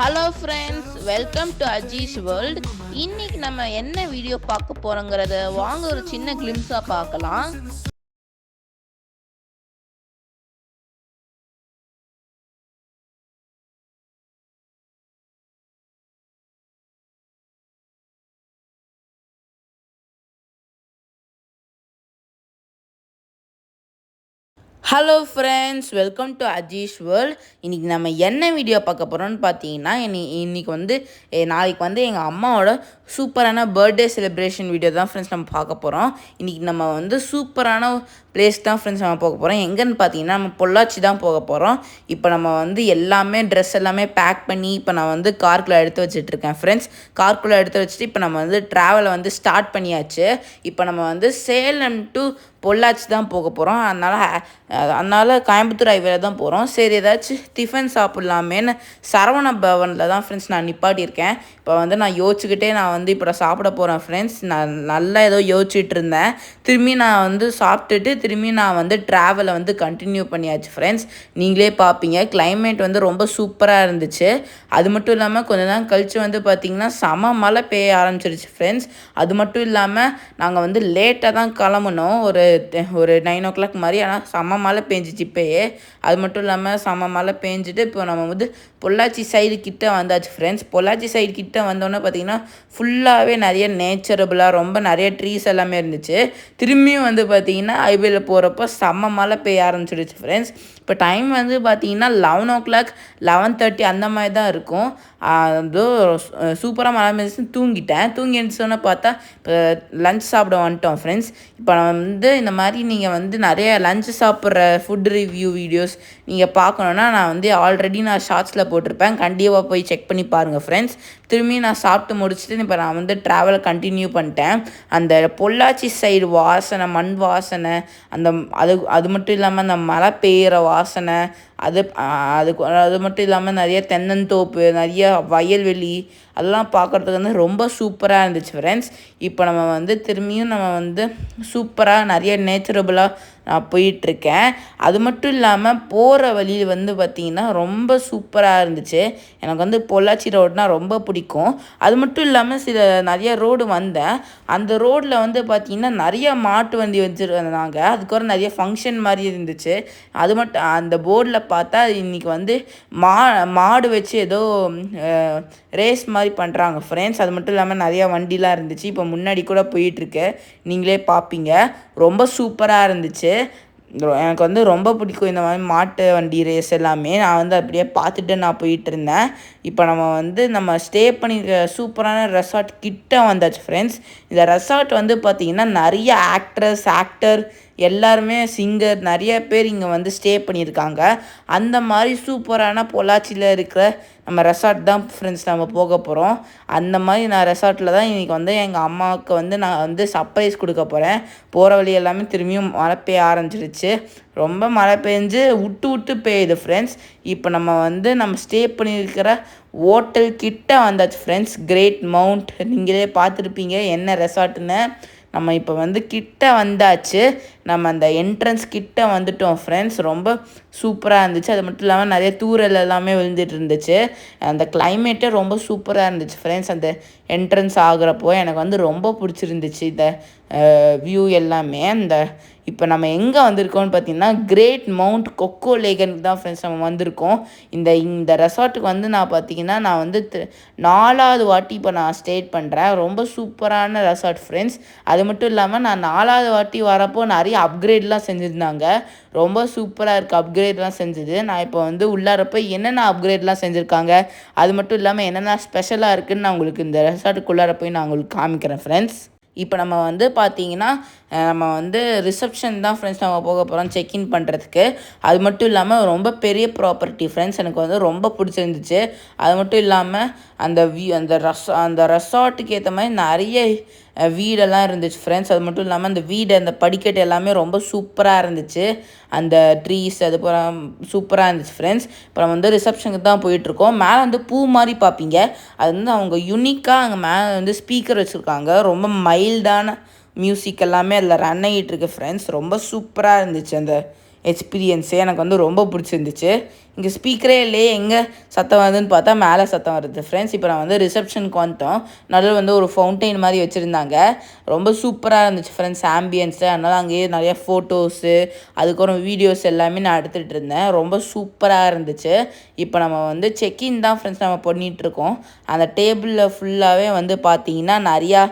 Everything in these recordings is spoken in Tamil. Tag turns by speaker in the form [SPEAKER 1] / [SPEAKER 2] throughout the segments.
[SPEAKER 1] Hello friends, welcome to Aziz world. இன்னைக்கு நம்ம என்ன வீடியோ பார்க்க போறோங்கிறத வாங்க ஒரு சின்ன கிளிம்ஸாக பார்க்கலாம். Hello friends, welcome to Aziz world. இன்றைக்கி நம்ம என்ன வீடியோ பார்க்க போகிறோம்னு பார்த்தீங்கன்னா, நாளைக்கு வந்து எங்கள் அம்மாவோட சூப்பரான பர்த்டே செலிப்ரேஷன் வீடியோ தான் ஃப்ரெண்ட்ஸ் நம்ம பார்க்க போகிறோம். இன்றைக்கி நம்ம வந்து சூப்பரான பிளேஸ் தான் ஃப்ரெண்ட்ஸ் நம்ம போக போகிறோம். எங்கன்னு பார்த்தீங்கன்னா, நம்ம பொள்ளாச்சி தான் போக போகிறோம். இப்போ நம்ம வந்து எல்லாமே ட்ரெஸ் எல்லாமே பேக் பண்ணி இப்போ நான் வந்து கார்க்குள்ளே எடுத்து வச்சுட்ருக்கேன் ஃப்ரெண்ட்ஸ். கார்க்குள்ளே எடுத்து வச்சுட்டு இப்போ நம்ம வந்து ட்ராவலை வந்து ஸ்டார்ட் பண்ணியாச்சு. இப்போ நம்ம வந்து சேலம் டு பொள்ளாச்சி தான் போக போகிறோம். அதனால் கோயம்புத்தூர் ஹைவேல தான் போகிறோம். சரி, ஏதாச்சும் டிஃபன் சாப்பிட்லாமேன்னு சரவண பவனில் தான் ஃப்ரெண்ட்ஸ் நான் நிப்பாட்டியிருக்கேன். இப்போ வந்து நான் யோசிச்சுக்கிட்டே இப்போ சாப்பிட போகிறேன் ஃப்ரெண்ட்ஸ். நான் நல்லா ஏதோ யோசிச்சுட்டு இருந்தேன். திரும்பி நான் வந்து சாப்பிட்டுட்டு திரும்பி நான் வந்து ட்ராவலை வந்து கண்டினியூ பண்ணியாச்சு ஃப்ரெண்ட்ஸ். நீங்களே பார்ப்பீங்க, கிளைமேட் வந்து ரொம்ப சூப்பராக இருந்துச்சு. அது மட்டும் இல்லாமல் கொஞ்ச நேரம் கழித்து வந்து பார்த்திங்கன்னா செம மழை பெய்ய ஆரம்பிச்சிருச்சு ஃப்ரெண்ட்ஸ். அது மட்டும் இல்லாமல் நாங்கள் வந்து லேட்டாக தான் கிளம்புனோம், ஒரு 9 o'clock மாதிரி. ஆனால் செம மழை பெஞ்சிச்சு இப்போயே. அது மட்டும் இல்லாமல் செம மழை பெஞ்சிட்டு இப்போ நம்ம வந்து பொள்ளாச்சி சைடு கிட்டே வந்தாச்சு ஃப்ரெண்ட்ஸ். பொள்ளாச்சி சைடு கிட்டே வந்தோன்னே பார்த்திங்கன்னா ஃபுல்லாகவே நிறைய நேச்சுரபுளாக ரொம்ப நிறைய ட்ரீஸ் எல்லாமே இருந்துச்சு. திரும்பியும் வந்து பார்த்திங்கன்னா ஹைவேல போகிறப்போ செம்ம மழை பெய்ய ஆரம்பிச்சிடுச்சு ஃப்ரெண்ட்ஸ். இப்போ டைம் வந்து பார்த்திங்கன்னா 11 o'clock 11:30 அந்த மாதிரி தான் இருக்கும். அதோ சூப்பராக மழை பெஞ்சிச்சு. தூங்கி எழுந்திரிச்சோன்னே பார்த்தா இப்போ லஞ்ச் சாப்பிட வந்துட்டோம் ஃப்ரெண்ட்ஸ். இப்போ நான் வந்து இந்த மாதிரி நீங்கள் வந்து நிறைய லஞ்ச் சாப்பிட்ற ஃபுட் ரிவ்யூ வீடியோஸ் நீங்கள் பார்க்கணுன்னா நான் வந்து ஆல்ரெடி நான் ஷார்ட்ஸில் போட்டிருப்பேன். கண்டிப்பாக போய் செக் பண்ணி பாருங்கள் ஃப்ரெண்ட்ஸ். திரும்பி நான் சாப்பிட்டு முடிச்சுட்டு இப்போ நான் வந்து ட்ராவலை கண்டினியூ பண்ணிட்டேன். அந்த பொள்ளாச்சி சைடு வாசனை, மண் வாசனை, அது மட்டும் இல்லாமல் அந்த மழை பெய்கிற வாசனை, அது மட்டும் இல்லாமல் நிறைய தென்னந்தோப்பு, நிறைய வயல்வெளி, அதெல்லாம் பார்க்குறதுக்கு வந்து ரொம்ப சூப்பராக இருந்துச்சு ஃப்ரெண்ட்ஸ். இப்போ நம்ம வந்து திரும்பியும் நம்ம வந்து சூப்பராக நிறைய நேச்சுரபுளாக நான் போயிட்டுருக்கேன். அது மட்டும் இல்லாமல் போகிற வழியில் வந்து பார்த்திங்கன்னா ரொம்ப சூப்பராக இருந்துச்சு. எனக்கு வந்து பொள்ளாச்சி ரோடுனால் ரொம்ப பிடிக்கும். அது மட்டும் இல்லாமல் நிறைய ரோடு வந்தேன். அந்த ரோட்டில் வந்து பார்த்திங்கன்னா நிறைய மாட்டு வண்டி வச்சுருந்தாங்க. அதுக்கப்புறம் நிறைய ஃபங்க்ஷன் மாதிரி இருந்துச்சு. அது மட்டும் அந்த போர்டில் பார்த்தா இன்றைக்கி வந்து மாடு வச்சு ஏதோ ரேஸ் மாதிரி பண்ணுறாங்க ஃப்ரெண்ட்ஸ். அது மட்டும் இல்லாமல் நிறையா வண்டிலாம் இருந்துச்சு. இப்போ முன்னாடி கூட போயிட்டுருக்கு, நீங்களே பார்ப்பீங்க. ரொம்ப சூப்பராக இருந்துச்சு. எனக்கு வந்து ரொம்ப பிடிக்கும் இந்த மாதிரி மாட்டு வண்டி ரேஸ் எல்லாமே. நான் வந்து அப்படியே பார்த்துட்டு நான் போயிட்டு இருந்தேன். இப்போ நம்ம ஸ்டே பண்ணியிருக்க சூப்பரான ரெசார்ட் கிட்ட வந்தாச்சு ஃப்ரெண்ட்ஸ். இந்த ரெசார்ட் வந்து பார்த்திங்கன்னா நிறைய ஆக்டர் எல்லாருமே, சிங்கர், நிறைய பேர் இங்கே வந்து ஸ்டே பண்ணியிருக்காங்க. அந்த மாதிரி சூப்பரான பொள்ளாச்சியில் இருக்கிற நம்ம ரெசார்ட் தான் ஃப்ரெண்ட்ஸ் நம்ம போக போகிறோம். அந்த மாதிரி நான் ரெசார்ட்டில் தான் இன்றைக்கி வந்து எங்கள் அம்மாவுக்கு வந்து நான் வந்து சர்ப்ரைஸ் கொடுக்க போகிறேன். போகிற வழி எல்லாமே திரும்பியும் மழை பெய்ய ஆரம்பிச்சிருச்சு. ரொம்ப மழை பெஞ்சு விட்டு பெய்யுது ஃப்ரெண்ட்ஸ். இப்போ நம்ம ஸ்டே பண்ணியிருக்கிற ஹோட்டல் கிட்ட வந்தாச்சு ஃப்ரெண்ட்ஸ். கிரேட் மவுண்ட், நீங்களே பார்த்துருப்பீங்க என்ன ரெசார்ட்டுன்னு. நம்ம இப்போ வந்து கிட்ட வந்தாச்சு. நம்ம அந்த என்ட்ரன்ஸ் கிட்ட வந்துட்டோம் ஃப்ரெண்ட்ஸ். ரொம்ப சூப்பராக இருந்துச்சு. அது மட்டும் இல்லாமல் நிறைய தூரல் எல்லாமே விழுந்துட்டு இருந்துச்சு. அந்த கிளைமேட்டே ரொம்ப சூப்பராக இருந்துச்சு ஃப்ரெண்ட்ஸ். அந்த என்ட்ரன்ஸ் ஆகுறப்போ எனக்கு வந்து ரொம்ப பிடிச்சிருந்துச்சு இந்த வியூ எல்லாமே. இப்போ நம்ம எங்கே வந்திருக்கோம்னு பார்த்திங்கன்னா கிரேட் மவுண்ட் கொக்கோ லேகனுக்கு தான் ஃப்ரெண்ட்ஸ் நம்ம வந்திருக்கோம். இந்த ரெசார்ட்டுக்கு வந்து நான் 4வது வாட்டி இப்போ நான் ஸ்டே பண்ணுறேன். ரொம்ப சூப்பரான ரெசார்ட் ஃப்ரெண்ட்ஸ். அது மட்டும் இல்லாமல் நான் 4வது வாட்டி வரப்போ நிறைய அப்கிரேட்லாம் செஞ்சுருந்தாங்க. ரொம்ப சூப்பராக இருக்குது அப்கிரேட்லாம் செஞ்சது. நான் இப்போ வந்து உள்ளாரப்போ என்னென்ன அப்கிரேட்லாம் செஞ்சுருக்காங்க, அது மட்டும் இல்லாமல் என்னென்ன ஸ்பெஷலாக இருக்குதுன்னு நான் உங்களுக்கு இந்த ரெசார்ட்டுக்குள்ளார போய் நான் உங்களுக்கு காமிக்கிறேன் ஃப்ரெண்ட்ஸ். இப்போ நம்ம வந்து பார்த்திங்கன்னா நம்ம வந்து ரிசப்ஷன் தான் ஃப்ரெண்ட்ஸ் நம்ம போக போகிறோம் செக்இன் பண்ணுறதுக்கு. அது மட்டும் இல்லாமல் ரொம்ப பெரிய ப்ராப்பர்ட்டி ஃப்ரெண்ட்ஸ். எனக்கு வந்து ரொம்ப பிடிச்சிருந்துச்சு. அது மட்டும் இல்லாமல் அந்த ரெசார்ட்டுக்கு ஏற்ற மாதிரி நிறைய வீடெல்லாம் இருந்துச்சு ஃப்ரெண்ட்ஸ். அது மட்டும் இல்லாமல் அந்த அந்த படிக்கட்டு எல்லாமே ரொம்ப சூப்பராக இருந்துச்சு. அந்த ட்ரீஸ் அது சூப்பராக இருந்துச்சு ஃப்ரெண்ட்ஸ். இப்போ நம்ம வந்து ரிசப்ஷனுக்கு தான் போயிட்டுருக்கோம். மேலே வந்து பூ மாதிரி பார்ப்பீங்க. அது வந்து அவங்க யூனிக்காக அங்கே மேலே வந்து ஸ்பீக்கர் வச்சுருக்காங்க. ரொம்ப மைல்டான மியூசிக் எல்லாமே அதில் ரன் ஆகிட்டு இருக்கு ஃப்ரெண்ட்ஸ். ரொம்ப சூப்பராக இருந்துச்சு அந்த எக்ஸ்பீரியன்ஸு எனக்கு வந்து ரொம்ப பிடிச்சிருந்துச்சு. இங்கே ஸ்பீக்கரே இல்லையே, எங்கே சத்தம் வருதுன்னு பார்த்தா மேலே சத்தம் வருது ஃப்ரெண்ட்ஸ். இப்போ நான் வந்து ரிசப்ஷனுக்கு வந்துட்டோம். நடுவில் வந்து ஒரு ஃபவுண்டைன் மாதிரி வச்சுருந்தாங்க. ரொம்ப சூப்பராக இருந்துச்சு ஃப்ரெண்ட்ஸ் ஆம்பியன்ஸு. அதனால் அங்கேயே நிறையா ஃபோட்டோஸு அதுக்கப்புறம் வீடியோஸ் எல்லாமே நான் எடுத்துகிட்டு இருந்தேன். ரொம்ப சூப்பராக இருந்துச்சு. இப்போ நம்ம வந்து செக்இன் தான் ஃப்ரெண்ட்ஸ் நம்ம பண்ணிகிட்ருக்கோம். அந்த டேபிளில் ஃபுல்லாகவே வந்து பார்த்திங்கன்னா நிறையா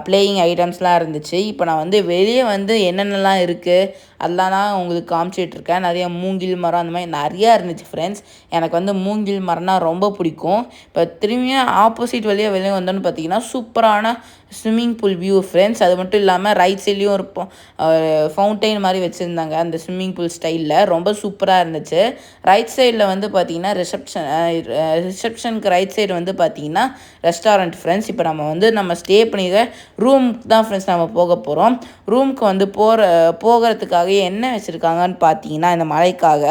[SPEAKER 1] ப்ளேயிங் ஐட்டம்ஸ்லாம் இருந்துச்சு. இப்போ நான் வந்து வெளியே வந்து என்னென்னலாம் இருக்குது அதெல்லாம் தான் உங்களுக்கு காமிச்சிட்ருக்கேன். நிறைய மூங்கில் மரம் அந்த மாதிரி நிறையா இருந்துச்சு ஃப்ரெண்ட்ஸ். எனக்கு வந்து மூங்கில் மரம்னா ரொம்ப பிடிக்கும். இப்போ திரும்பியும் ஆப்போசிட் வழியாக வெளியே வந்தோன்னு பார்த்தீங்கன்னா சூப்பரான ஸ்விம்மிங் பூல் வியூ ஃப்ரெண்ட்ஸ். அது மட்டும் இல்லாமல் ரைட் சைட்லேயும் ஒரு ஃபவுண்டைன் மாதிரி வச்சுருந்தாங்க அந்த ஸ்விம்மிங் பூல் ஸ்டைலில். ரொம்ப சூப்பராக இருந்துச்சு. ரைட் சைடில் வந்து பார்த்திங்கன்னா ரிசப்ஷனுக்கு ரைட் சைடு வந்து பார்த்திங்கன்னா ரெஸ்டாரண்ட் ஃப்ரெண்ட்ஸ். இப்போ நம்ம ஸ்டே பண்ணிக்கிற ரூமுக்கு தான் ஃப்ரெண்ட்ஸ் நம்ம போக போகிறோம். ரூமுக்கு வந்து போகிறதுக்காக என்ன வச்சுருக்காங்கன்னு பார்த்தீங்கன்னா இந்த மழைக்காக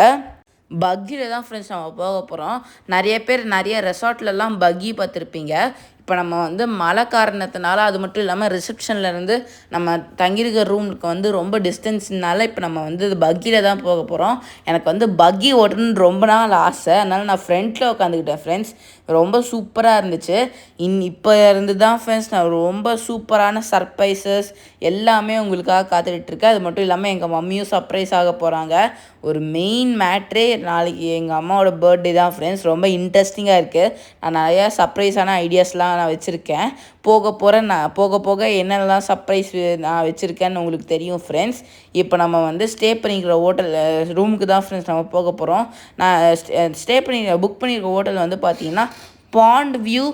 [SPEAKER 1] பக்கியில் தான் ஃப்ரெண்ட்ஸ் நம்ம போக போகிறோம். நிறைய பேர் நிறைய ரெசார்ட்லலாம் பக்கி பார்த்துருப்பீங்க. இப்போ நம்ம வந்து மழை காரணத்தினால அது மட்டும் இல்லாமல் ரிசப்ஷன்லேருந்து நம்ம தங்கியிருக்கிற ரூமுக்கு வந்து ரொம்ப டிஸ்டன்ஸ்னால இப்போ நம்ம வந்து பக்கியில் தான் போக போகிறோம். எனக்கு வந்து பக்கி ஓட்டணுன்னு ரொம்ப நாள் ஆசை. அதனால் நான் ஃப்ரண்ட்டில் உட்காந்துக்கிட்டேன் ஃப்ரெண்ட்ஸ். ரொம்ப சூப்பராக இருந்துச்சு. இப்போ இருந்து தான் ஃப்ரெண்ட்ஸ் நான் ரொம்ப சூப்பரான சர்ப்ரைசஸ் எல்லாமே உங்களுக்காக காத்துட்ருக்கேன். அது மட்டும் இல்லாமல் எங்கள் மம்மியும் சர்ப்ரைஸ் ஆக போகிறாங்க. ஒரு மெயின் மேட்ரே நாளைக்கு எங்கள் அம்மாவோட பர்த்டே தான் ஃப்ரெண்ட்ஸ். ரொம்ப இன்ட்ரெஸ்டிங்காக இருக்குது. நான் நிறையா சர்ப்ரைஸான ஐடியாஸ்லாம் நான் வச்சுருக்கேன். போக போக என்னென்னலாம் சர்ப்ரைஸ் நான் வச்சுருக்கேன்னு உங்களுக்கு தெரியும் ஃப்ரெண்ட்ஸ். இப்போ நம்ம வந்து ஸ்டே பண்ணிக்கிற ஹோட்டல் ரூமுக்கு தான் ஃப்ரெண்ட்ஸ் நம்ம போக போகிறோம். நான் புக் பண்ணியிருக்க ஹோட்டல் வந்து பார்த்திங்கன்னா பாண்ட் வியூ.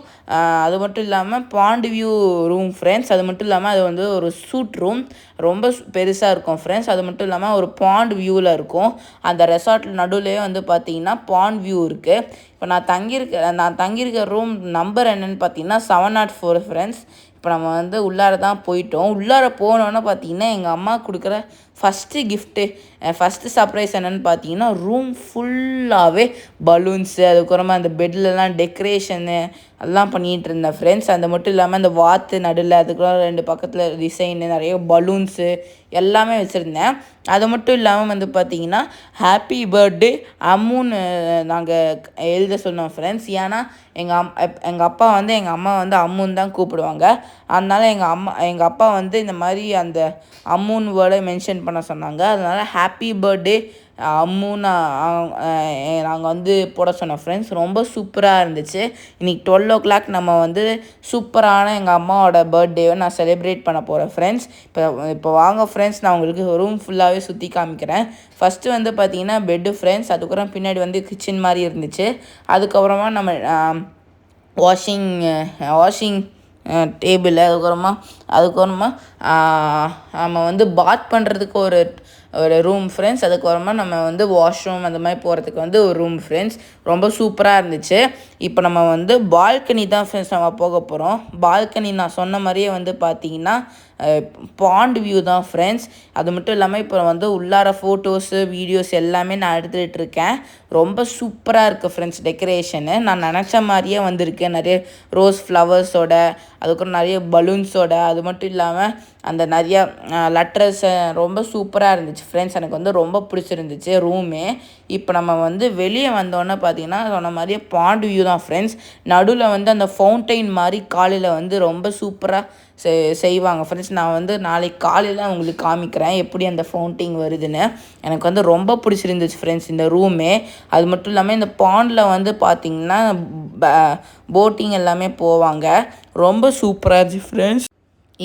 [SPEAKER 1] அது மட்டும் இல்லாமல் பாண்ட் வியூ ரூம் ஃப்ரெண்ட்ஸ். அது மட்டும் இல்லாமல் அது வந்து ஒரு சூட் ரூம். ரொம்ப பெருசாக இருக்கும் ஃப்ரெண்ட்ஸ். அது மட்டும் இல்லாமல் ஒரு பாண்ட் வியூவில் இருக்கும். அந்த ரெசார்ட்டில் நடுவுலேயே வந்து பார்த்திங்கன்னா பாண்ட் வியூ இருக்குது. இப்போ நான் தங்கியிருக்க ரூம் நம்பர் என்னென்னு பார்த்தீங்கன்னா 704 ஃப்ரெண்ட்ஸ். இப்போ நம்ம வந்து உள்ளார தான் போயிட்டோம். உள்ளார போனோன்னே பார்த்தீங்கன்னா எங்கள் அம்மா கொடுக்குற ஃபஸ்ட்டு சர்ப்ரைஸ் என்னென்னு பார்த்தீங்கன்னா ரூம் ஃபுல்லாகவே பலூன்ஸு அதுக்கப்புறமா அந்த பெட்லலாம் டெக்கரேஷனு அதெல்லாம் பண்ணிகிட்டு இருந்தேன் ஃப்ரெண்ட்ஸ். அது மட்டும் இல்லாமல் அந்த வாத்து நடுவில் அதுக்கப்புறம் 2 பக்கத்தில் டிசைனு நிறைய பலூன்ஸு எல்லாமே வச்சுருந்தேன். அது மட்டும் இல்லாமல் வந்து பார்த்திங்கன்னா ஹாப்பி பர்த்டே அம்முன்னு நாங்கள் எழுத சொன்னோம் ஃப்ரெண்ட்ஸ். ஏன்னா எங்கள் அப்பா வந்து எங்கள் அம்மா வந்து அம்முன்னு தான் கூப்பிடுவாங்க. அதனால் எங்கள் அப்பா வந்து இந்த மாதிரி அந்த அம்முன்னு வேர்டை மென்ஷன் பண்ண சொன்னாங்க. அதனால் ஹாப்பி பர்த்டே அம்முன்னு நாங்கள் வந்து போட சொன்னோம் ஃப்ரெண்ட்ஸ். ரொம்ப சூப்பராக இருந்துச்சு. இன்றைக்கி 12 o'clock நம்ம வந்து சூப்பரான எங்கள் அம்மாவோட பர்த்டேவை நான் செலிப்ரேட் பண்ண போகிறேன் ஃப்ரெண்ட்ஸ். இப்போ வாங்க ஃப்ரெண்ட்ஸ், நான் உங்களுக்கு ரூம் ஃபுல்லாகவே சுற்றி காமிக்கிறேன். ஃபஸ்ட்டு வந்து பார்த்திங்கன்னா பெட்டு ஃப்ரெண்ட்ஸ். அதுக்கப்புறம் பின்னாடி வந்து கிச்சன் மாதிரி இருந்துச்சு. அதுக்கப்புறமா நம்ம வாஷிங் டேபிள் அதுக்கப்புறமா நம்ம வந்து பாத் பண்ணுறதுக்கு ஒரு ரூம் ஃப்ரெண்ட்ஸ். அதுக்கப்புறமா நம்ம வந்து வாஷ்ரூம் அந்த மாதிரி போகிறதுக்கு வந்து ஒரு ரூம் ஃப்ரெண்ட்ஸ். ரொம்ப சூப்பராக இருந்துச்சு. இப்போ நம்ம வந்து பால்கனி தான் ஃப்ரெண்ட்ஸ் நம்ம போக போகிறோம். பால்கனி நான் சொன்ன மாதிரியே வந்து பார்த்திங்கன்னா பாண்ட் வியூ தான் ஃப்ரெண்ட்ஸ். அது மட்டும் இல்லாமல் இப்போ வந்து உள்ளார ஃபோட்டோஸு வீடியோஸ் எல்லாமே நான் எடுத்துகிட்டு இருக்கேன். ரொம்ப சூப்பராக இருக்குது ஃப்ரெண்ட்ஸ் டெக்கரேஷனு. நான் நினச்ச மாதிரியே வந்திருக்கு. நிறைய ரோஸ் ஃப்ளவர்ஸோட அதுக்கப்புறம் நிறைய பலூன்ஸோட அது மட்டும் இல்லாமல் அந்த நிறையா லெட்டர்ஸ் ரொம்ப சூப்பராக இருந்துச்சு ஃப்ரெண்ட்ஸ். எனக்கு வந்து ரொம்ப பிடிச்சிருந்துச்சு ரூமே. இப்போ நம்ம வந்து வெளியே வந்தோன்னே பார்த்திங்கன்னா சொன்ன மாதிரியே பாண்ட் வியூ தான் ஃப்ரெண்ட்ஸ். நடுவில் வந்து அந்த ஃபவுண்டைன் மாதிரி காலையில் வந்து ரொம்ப சூப்பராக செய்வாங்க ஃப்ரெண்ட்ஸ். நான் வந்து நாளைக்கு காலையில் உங்களுக்கு காமிக்கிறேன் எப்படி அந்த ஃபவுண்டைன் வருதுன்னு. எனக்கு வந்து ரொம்ப பிடிச்சிருந்துச்சு ஃப்ரெண்ட்ஸ் இந்த ரூமே. அது மட்டும் இல்லாமல் இந்த பாண்டில் வந்து பார்த்திங்கன்னா போட்டிங் எல்லாமே போவாங்க. ரொம்ப சூப்பராக இருந்துச்சு ஃப்ரெண்ட்ஸ்.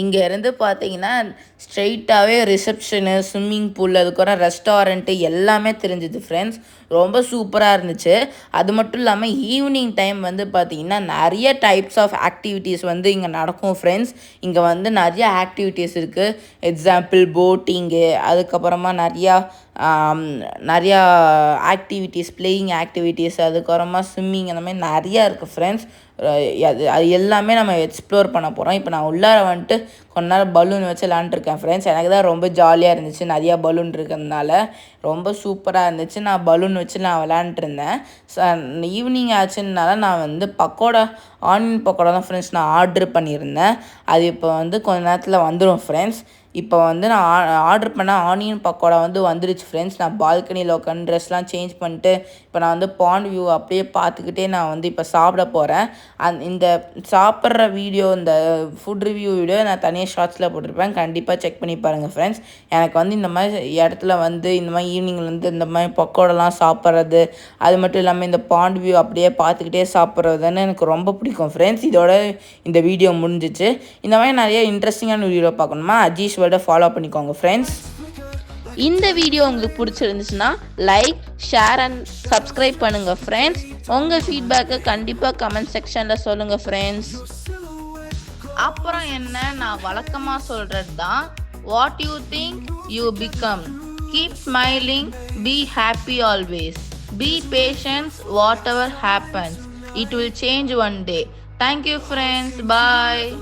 [SPEAKER 1] இங்கேருந்து பார்த்தீங்கன்னா ஸ்ட்ரெயிட்டாகவே ரிசப்ஷனு ஸ்விம்மிங் பூல் அதுக்கப்புறம் ரெஸ்டாரண்ட்டு எல்லாமே தெரிஞ்சுது ஃப்ரெண்ட்ஸ். ரொம்ப சூப்பராக இருந்துச்சு. அது மட்டும் இல்லாமல் ஈவினிங் டைம் வந்து பார்த்திங்கன்னா நிறைய டைப்ஸ் ஆஃப் ஆக்டிவிட்டீஸ் வந்து இங்கே நடக்கும் ஃப்ரெண்ட்ஸ். இங்கே வந்து நிறையா ஆக்டிவிட்டீஸ் இருக்குது. எக்ஸாம்பிள் போட்டிங்கு அதுக்கப்புறமா நிறையா ஆக்டிவிட்டீஸ் ப்ளேயிங் ஆக்டிவிட்டீஸ் அதுக்கப்புறமா ஸ்விம்மிங் அந்த மாதிரி நிறையா இருக்குது ஃப்ரெண்ட்ஸ். அது எல்லாமே நம்ம எக்ஸ்ப்ளோர் பண்ண போகிறோம். இப்போ நான் உள்ளார வந்துட்டு கொஞ்ச நேரம் பலூன் வச்சு விளாண்டுருக்கேன் ஃப்ரெண்ட்ஸ். எனக்கு தான் ரொம்ப ஜாலியாக இருந்துச்சு நிறையா பலூன் இருக்கிறதுனால. ரொம்ப சூப்பராக இருந்துச்சு. நான் பலூன் வச்சு நான் விளாண்டுருந்தேன். ஈவினிங் ஆச்சுனால நான் வந்து ஆனியன் பக்கோடா தான் ஃப்ரெண்ட்ஸ் நான் ஆர்டர் பண்ணியிருந்தேன். அது இப்போ வந்து கொஞ்ச நேரத்தில் வந்துடும் ஃப்ரெண்ட்ஸ். இப்போ வந்து நான் ஆர்டர் பண்ண ஆனியன் பக்கோடா வந்து வந்துருச்சு ஃப்ரெண்ட்ஸ். நான் பால்கனியில் உட்காந்து ட்ரெஸ்லாம் சேஞ்ச் பண்ணிட்டு இப்போ நான் வந்து பாண்ட் வியூ அப்படியே பார்த்துக்கிட்டே நான் வந்து இப்போ சாப்பிட போகிறேன். இந்த சாப்பிட்ற வீடியோ, இந்த ஃபுட் ரிவ்யூ வீடியோ நான் தனியாக ஷார்ட்ஸில் போட்டிருப்பேன். கண்டிப்பாக செக் பண்ணி பாருங்கள் ஃப்ரெண்ட்ஸ். எனக்கு வந்து இந்த மாதிரி இடத்துல வந்து இந்த மாதிரி ஈவினிங்கில் வந்து இந்த மாதிரி பக்கோடெல்லாம் சாப்பிட்றது, அது மட்டும் இல்லாமல் இந்த பாண்ட் வியூ அப்படியே பார்த்துக்கிட்டே சாப்பிட்றதுன்னு எனக்கு ரொம்ப பிடிக்கும் ஃப்ரெண்ட்ஸ். இதோட இந்த வீடியோ முடிஞ்சிச்சு. இந்த மாதிரி நிறைய இன்ட்ரெஸ்டிங்கான வீடியோ பார்க்கணுமா அஜீஷ் வேர்ல்டை ஃபாலோ பண்ணிக்கோங்க ஃப்ரெண்ட்ஸ். இந்த வீடியோ உங்களுக்கு பிடிச்சிருந்துச்சுன்னா லைக், ஷேர் அண்ட் சப்ஸ்கிரைப் பண்ணுங்கள் ஃப்ரெண்ட்ஸ். உங்கள் ஃபீட்பேக்கை கண்டிப்பாக கமெண்ட் செக்ஷனில் சொல்லுங்கள் ஃப்ரெண்ட்ஸ். அப்புறம் என்ன, நான் வழக்கமாக சொல்கிறது தான், what you think you become. Keep smiling, be happy always, be patience, whatever happens, it will change one day. Thank you friends, bye.